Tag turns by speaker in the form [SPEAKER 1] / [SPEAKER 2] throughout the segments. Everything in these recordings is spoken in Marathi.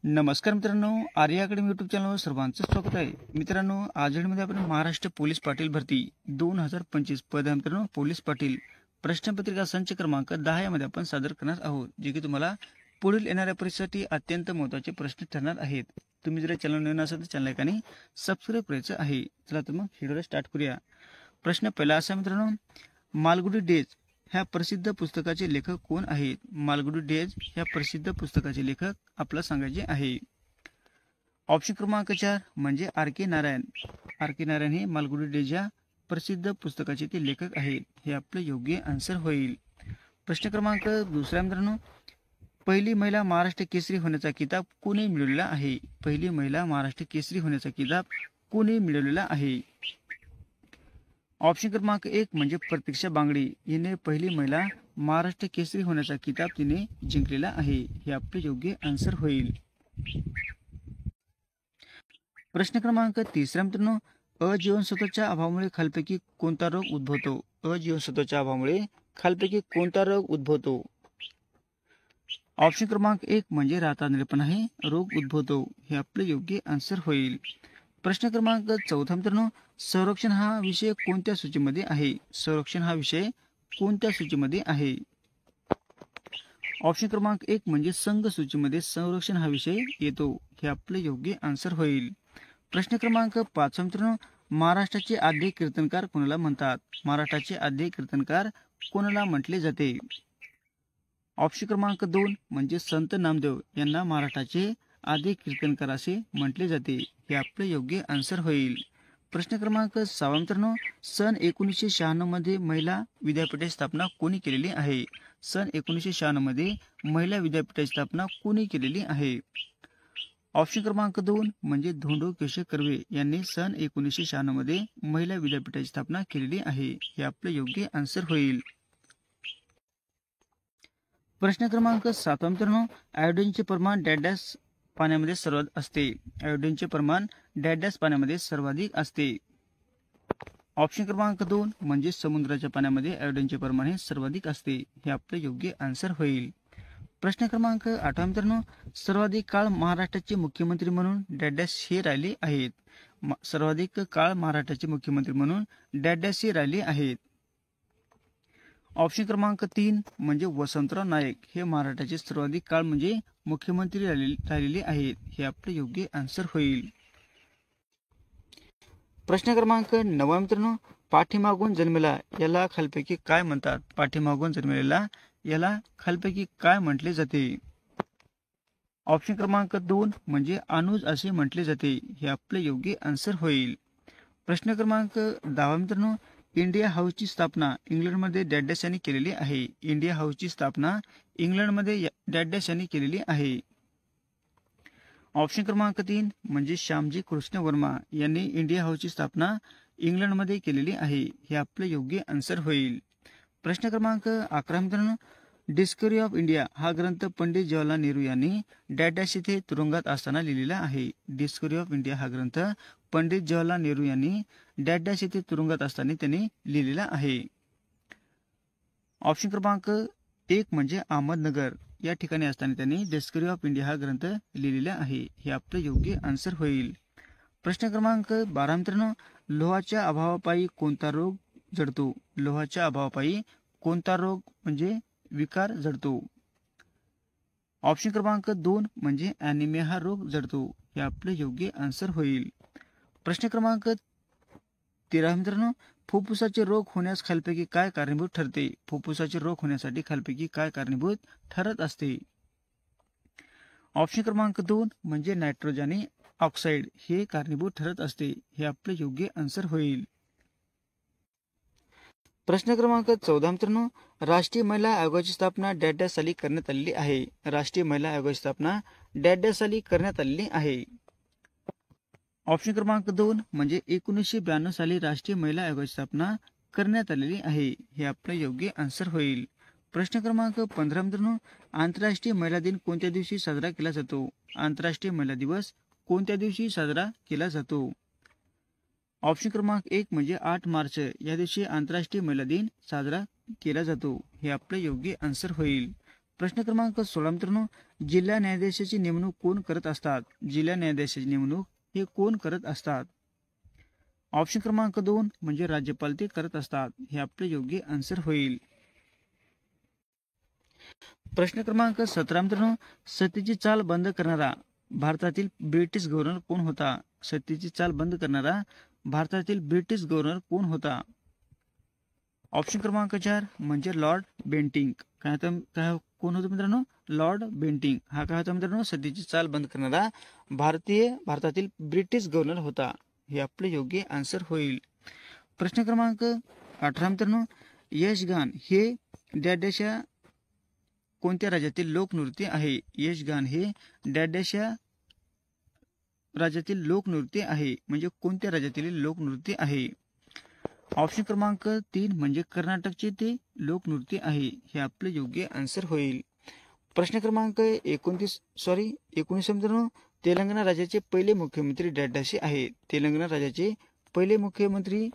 [SPEAKER 1] नमस्कार मित्रांनो, आर्य अकॅडमी यूट्यूब चॅनलवर सर्वांचं स्वागत आहे. मित्रांनो, आज मध्ये आपण महाराष्ट्र पोलीस पाटील भरती 2025 पद आहे मित्रांनो. पोलीस पाटील प्रश्नपत्रिका संच क्रमांक 10 यामध्ये आपण सादर करणार आहोत, जे की तुम्हाला पुढील येणाऱ्या परीक्षेसाठी अत्यंत महत्त्वाचे प्रश्न ठरणार आहेत. तुम्ही जर चॅनल नवीन असाल तर चॅनल एकाने सबस्क्राईब करायचं आहे. चला तर मग व्हिडिओला स्टार्ट करूया. प्रश्न पहिला असा मित्रांनो, मालगुडी डेज ह्या प्रसिद्ध पुस्तकाचे लेखक कोण आहेत? मालगुडी डेज ह्या प्रसिद्ध पुस्तकाचे लेखक आपल्याला सांगायचे आहे. ऑप्शन क्रमांक 4 म्हणजे आर के नारायण. आर के नारायण हे मालगुडी डेज या प्रसिद्ध पुस्तकाचे ते लेखक आहेत. हे आपलं योग्य आन्सर होईल. प्रश्न क्रमांक दुसरा मित्रांनो, पहिली महिला महाराष्ट्र केसरी होण्याचा किताब कोणी मिळवलेला आहे? पहिली महिला महाराष्ट्र केसरी होण्याचा किताब कोणी मिळवलेला आहे? ऑप्शन क्रमांक 1 म्हणजे प्रतीक्षा बांगडे हिने पहिली महिला महाराष्ट्र केसरी होण्याचा किताब तिने जिंकलेला आहे. हे आपले योग्य आन्सर होईल. प्रश्न क्रमांक 3 मित्रांनो, अजीवनसत्वाच्या अभावामुळे खालपैकी कोणता रोग उद्भवतो? अजीवनसत्वाच्या अभावामुळे खालपैकी कोणता रोग उद्भवतो? ऑप्शन क्रमांक 1 म्हणजे रातांधळेपणा हे रोग उद्भवतो. हे आपले योग्य आन्सर होईल. प्रश्न क्रमांक 4 मित्रांनो, संरक्षण हा विषय कोणत्या सूचीमध्ये आहे? संरक्षण हा विषय कोणत्या सूचीमध्ये आहे? ऑप्शन क्रमांक 1 म्हणजे संघ सूचीमध्ये संरक्षण हा विषय येतो. हे आपले योग्य आन्सर होईल. प्रश्न क्रमांक 5 मित्रांनो, महाराष्ट्राचे आद्य कीर्तनकार कोणाला म्हणतात? महाराष्ट्राचे आद्य कीर्तनकार कोणाला म्हटले जाते? ऑप्शन क्रमांक 2 म्हणजे संत नामदेव यांना महाराष्ट्राचे आद्य कीर्तनकार असे म्हटले जाते. हे आपले योग्य आन्सर होईल. प्रश्न क्रमांक 6 मित्रांनो, सन 1996 मध्ये महिला विद्यापीठाची स्थापना कोणी केलेली आहे? सन 1996 मध्ये महिला विद्यापीठाची स्थापना कोणी केलेली आहे? ऑप्शन क्रमांक 2 म्हणजे धोंडो केशव कर्वे यांनी सन 1996 मध्ये महिला विद्यापीठाची स्थापना केलेली आहे. हे आपले योग्य आन्सर होईल. प्रश्न क्रमांक 7 मित्रांनो, आयोडीनचे प्रमाण डॅश पाण्यामध्ये सर्वात असते? आयोडीनचे प्रमाण डॅश पाण्यामध्ये सर्वाधिक असते. ऑप्शन क्रमांक 2 म्हणजे समुद्राच्या पाण्यामध्ये आयोडीनचे प्रमाण हे सर्वाधिक असते. हे आपले योग्य आन्सर होईल. प्रश्न क्रमांक 8 मित्रांनो, सर्वाधिक काळ महाराष्ट्राचे मुख्यमंत्री म्हणून डॅश हे राहिले आहेत. सर्वाधिक काळ महाराष्ट्राचे मुख्यमंत्री म्हणून डॅश हे राहिले आहेत. ऑप्शन क्रमांक 3 म्हणजे वसंतराव नाईक हे महाराष्ट्राचे सर्वाधिक काळ म्हणजे मुख्यमंत्री राहिलेले आहेत. हे आपले योग्य आन्सर होईल. प्रश्न क्रमांक 9 मित्रांनो, पाठीमागून जन्मेला याला खालपैकी काय म्हणतात? पाठीमागून जन्मलेला याला खालपैकी काय म्हटले जाते? ऑप्शन क्रमांक 2 म्हणजे अनुज असे म्हटले जाते. हे आपले योग्य आन्सर होईल. प्रश्न क्रमांक 10 मित्रांनो, इंडिया हाऊसची स्थापना इंग्लंडमध्ये डॅश यांनी केलेली आहे. इंडिया हाऊसची स्थापना इंग्लंडमध्ये डॅश यांनी केलेली आहे. ऑप्शन क्रमांक 3 म्हणजे श्यामजी कृष्ण वर्मा यांनी इंडिया हाऊसची स्थापना इंग्लंडमध्ये केलेली आहे. हे आपले योग्य आन्सर होईल. प्रश्न क्रमांक 11 मित्रांनो, डिस्कवरी ऑफ इंडिया हा ग्रंथ पंडित जवाहरलाल नेहरू यांनी डॅश येथे तुरुंगात असताना लिहिलेला आहे. डिस्कवरी ऑफ इंडिया हा ग्रंथ पंडित जवाहरलाल नेहरू यांनी डॅश येथे तुरुंगात असताना त्यांनी लिहिलेला आहे. ऑप्शन क्रमांक 1 म्हणजे अहमदनगर या ठिकाणी असताना त्यांनी डिस्कवरी ऑफ इंडिया हा ग्रंथ लिहिलेला आहे. हे आपले योग्य आन्सर होईल. प्रश्न क्रमांक 12 मित्रांनो, लोहाच्या अभावापायी कोणता रोग जडतो? लोहाच्या अभावापायी कोणता रोग म्हणजे विकार जडतो? ऑप्शन क्रमांक 2 म्हणजे ॲनिमिया हा रोग जडतो. हे आपले योग्य आन्सर होईल. प्रश्न क्रमांक 13 मित्रांनो, फुफ्फुसाचे रोग होण्यास खालपैकी काय कारणीभूत ठरते? फुफ्फुसाचे रोग होण्यासाठी खालपैकी काय कारणीभूत ठरत असते? ऑप्शन क्रमांक 2 म्हणजे नायट्रोजन ऑक्साईड हे कारणीभूत ठरत असते. हे आपले योग्य आन्सर होईल. प्रश्न क्रमांक 14 मित्रांनो, राष्ट्रीय महिला आयोगाची स्थापना डॅश साली करण्यात आलेली आहे. राष्ट्रीय महिला आयोगाची स्थापना डॅश साली करण्यात आलेली आहे. ऑप्शन क्रमांक 2 म्हणजे 1992 साली राष्ट्रीय महिला आयोगाची स्थापना करण्यात आलेली आहे. हे आपले योग्य आन्सर होईल. प्रश्न क्रमांक 15 मित्रांनो, आंतरराष्ट्रीय महिला दिन कोणत्या दिवशी साजरा केला जातो? आंतरराष्ट्रीय महिला दिवस कोणत्या दिवशी साजरा केला जातो? ऑप्शन क्रमांक 1 म्हणजे 8 मार्च या दिवशी आंतरराष्ट्रीय महिला दिन साजरा केला जातो. हे आपले योग्य आन्सर होईल. प्रश्न क्रमांक 16 मित्रांनो, जिल्हा न्यायाधीशाची नेमणूक कोण करत असतात? जिल्हा न्यायाधीशाची नेमणूक हे कोण करत असतात? ऑप्शन क्रमांक 2 म्हणजे राज्यपाल ते करत असतात. हे आपले योग्य आन्सर होईल. प्रश्न क्रमांक 17 मित्रांनो, सत्तेची चाल बंद करणारा भारतातील ब्रिटिश गव्हर्नर कोण होता? सत्तेची चाल बंद करणारा भारतातील ब्रिटिश गव्हर्नर कोण होता? ऑप्शन क्रमांक 4 म्हणजे लॉर्ड बेंटिंक. काय कोण होतं मित्रांनो? Lord Bentinck. हा काय होता मित्रांनो? सत्तेची चाल बंद करणारा भारतातील ब्रिटिश गव्हर्नर होता. हे आपले योग्य आन्सर होईल. प्रश्न क्रमांक 18 मित्रांनो, यशगान हे डॅडॅशा कोणत्या राज्यातील लोकनृत्य आहे? यशगान हे डॅडॅशा राज्यातील लोकनृत्य आहे. म्हणजे कोणत्या राज्यातील लोकनृत्य आहे? ऑप्शन क्रमांक 3 म्हणजे कर्नाटकचे ते लोकनृत्य आहे. हे आपले योग्य आन्सर होईल. प्रश्न क्रमांक 19 मित्रांनो, तेलंगणा राज्याचे पहिले मुख्यमंत्री डॅडॅशे आहेत. तेलंगणा राज्याचे पहिले मुख्यमंत्री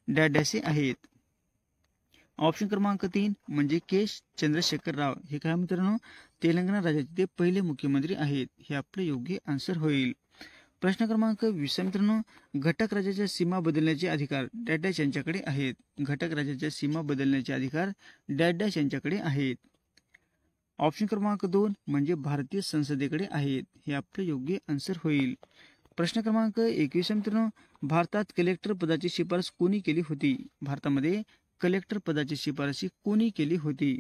[SPEAKER 1] डॅडॅशे आहेत. ऑप्शन क्रमांक 3 म्हणजे केश चंद्रशेखर राव. हे काय मित्रांनो? तेलंगणा राज्याचे ते पहिले मुख्यमंत्री आहेत. हे आपले योग्य आन्सर होईल. प्रश्न क्रमांक 20 मित्रांनो, घटक राज्याच्या सीमा बदलण्याचे अधिकार डॅडॅश यांच्याकडे आहेत. घटक राज्याच्या सीमा बदलण्याचे अधिकार डॅडॅश यांच्याकडे आहेत. ऑप्शन क्रमांक 2 म्हणजे भारतीय संसदेकडे आहेत. हे आपले योग्य आन्सर होईल. प्रश्न क्रमांक 21 मित्रांनो, भारतात कलेक्टर पदाची शिफारस कोणी केली होती? भारतामध्ये कलेक्टर पदाची शिफारस कोणी केली होती?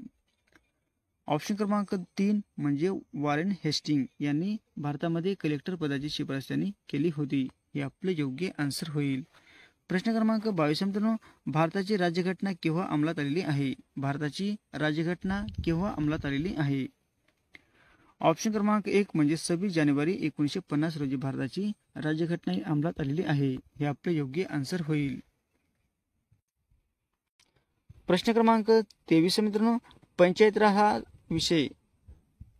[SPEAKER 1] ऑप्शन क्रमांक 3 म्हणजे वॉरेन हेस्टिंग यांनी भारतामध्ये कलेक्टर पदाची शिफारस त्यांनी केली होती. हे आपले योग्य आन्सर होईल. प्रश्न क्रमांक 22 मित्रांनो, भारताची राज्यघटना केव्हा अंमलात आलेली आहे? भारताची राज्यघटना केव्हा अंमलात आलेली आहे? ऑप्शन क्रमांक 1 म्हणजे 26 जानेवारी 1950 रोजी भारताची राज्यघटना अंमलात आलेली आहे. हे आपले योग्य आन्सर होईल. प्रश्न क्रमांक 23 मित्रांनो, पंचायत राज हा विषय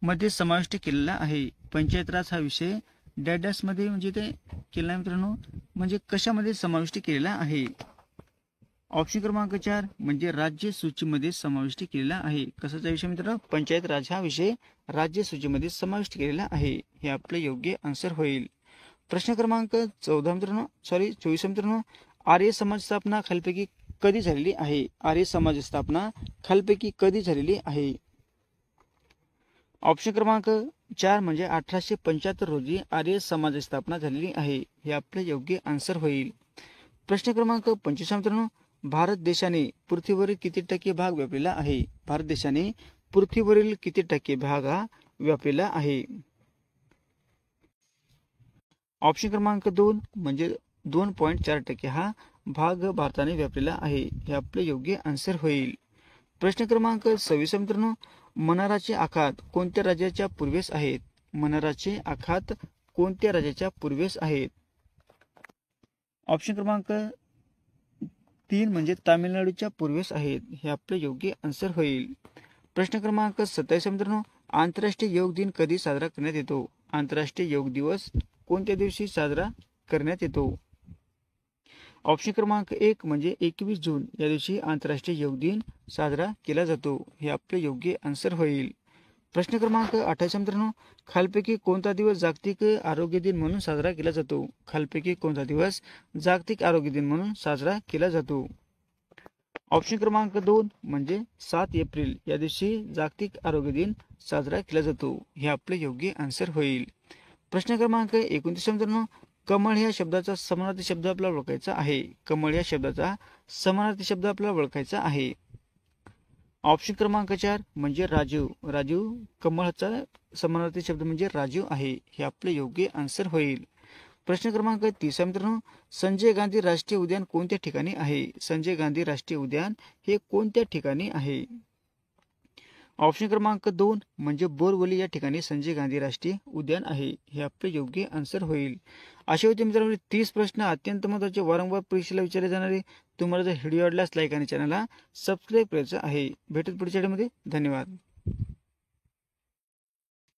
[SPEAKER 1] मध्ये समाविष्ट केलेला आहे. पंचायत राज हा विषय डॅडॅश मध्ये म्हणजे ते केलेला आहे मित्रांनो, म्हणजे कशामध्ये समाविष्ट केलेला आहे? ऑप्शन क्रमांक 4 म्हणजे राज्य सूचीमध्ये समाविष्ट केलेला आहे. कशाचा विषय मित्रांनो? पंचायत राज हा विषय राज्य सूचीमध्ये समाविष्ट केलेला आहे. हे आपले योग्य आन्सर होईल. प्रश्न क्रमांक 24 मित्रांनो, आर्य समाज स्थापना खालीलपैकी कधी झालेली आहे? आर्य समाज स्थापना खालीलपैकी कधी झालेली आहे? ऑप्शन क्रमांक 4 म्हणजे 1875 रोजी आर्य समाज स्थापना झालेली आहे. हे आपले योग्य आन्सर होईल. प्रश्न क्रमांक 25 मित्रांनो, भारत देशाने पृथ्वीवरील किती टक्के भाग व्यापलेला आहे? भारत देशाने पृथ्वीवरील किती टक्के भाग हा व्यापलेला आहे? ऑप्शन क्रमांक 2 म्हणजे 2.4% हा भाग भारताने व्यापलेला आहे. हे आपले योग्य आन्सर होईल. प्रश्न क्रमांक 26 मित्रांनो, मनाराचे आखात कोणत्या राज्याच्या पूर्वेस आहेत? मनाराचे आखात कोणत्या राज्याच्या पूर्वेस आहेत? ऑप्शन क्रमांक 3 म्हणजे तामिळनाडूच्या पूर्वेस आहेत. हे आपले योग्य आन्सर होईल. प्रश्न क्रमांक 27 मित्रांनो, आंतरराष्ट्रीय योग दिन कधी साजरा करण्यात येतो? आंतरराष्ट्रीय योग दिवस कोणत्या दिवशी साजरा करण्यात येतो? ऑप्शन क्रमांक 1 म्हणजे 21 जून या दिवशी आंतरराष्ट्रीय योग दिन साजरा केला जातो. हे आपले योग्य आन्सर होईल. प्रश्न क्रमांक 28 मित्रांनो, खालीलपैकी कोणता दिवस जागतिक आरोग्य दिन म्हणून साजरा केला जातो? खालीलपैकी कोणता दिवस जागतिक आरोग्य दिन म्हणून साजरा केला जातो? ऑप्शन क्रमांक 2 म्हणजे 7 एप्रिल या दिवशी जागतिक आरोग्य दिन साजरा केला जातो. हे आपले योग्य आन्सर होईल. प्रश्न क्रमांक 29 मित्रांनो, कमळ या शब्दाचा समानार्थी शब्द आपल्याला ओळखायचा आहे. कमळ या शब्दाचा समानार्थी शब्द आपल्याला ओळखायचा आहे. ऑप्शन क्रमांक 4 म्हणजे राजीव. राजीव कमळचा समानार्थी शब्द म्हणजे राजीव आहे. हे आपले योग्य आन्सर होईल. प्रश्न क्रमांक 30 मित्रांनो, संजय गांधी राष्ट्रीय उद्यान कोणत्या ठिकाणी आहे? संजय गांधी राष्ट्रीय उद्यान हे कोणत्या ठिकाणी आहे? ऑप्शन क्रमांक 2 म्हणजे बोरवली या ठिकाणी संजय गांधी राष्ट्रीय उद्यान आहे. हे आपले योग्य आन्सर होईल. असे होते मित्रांनो 30 प्रश्न अत्यंत महत्त्वाचे वारंवार परीक्षेला विचारले जाणारे. तुम्हाला जर व्हिडिओ आवडल्यास लाईक आणि चॅनलला सबस्क्राईब करायचं आहे. भेटत पुढच्या व्हिडिओमध्ये. धन्यवाद.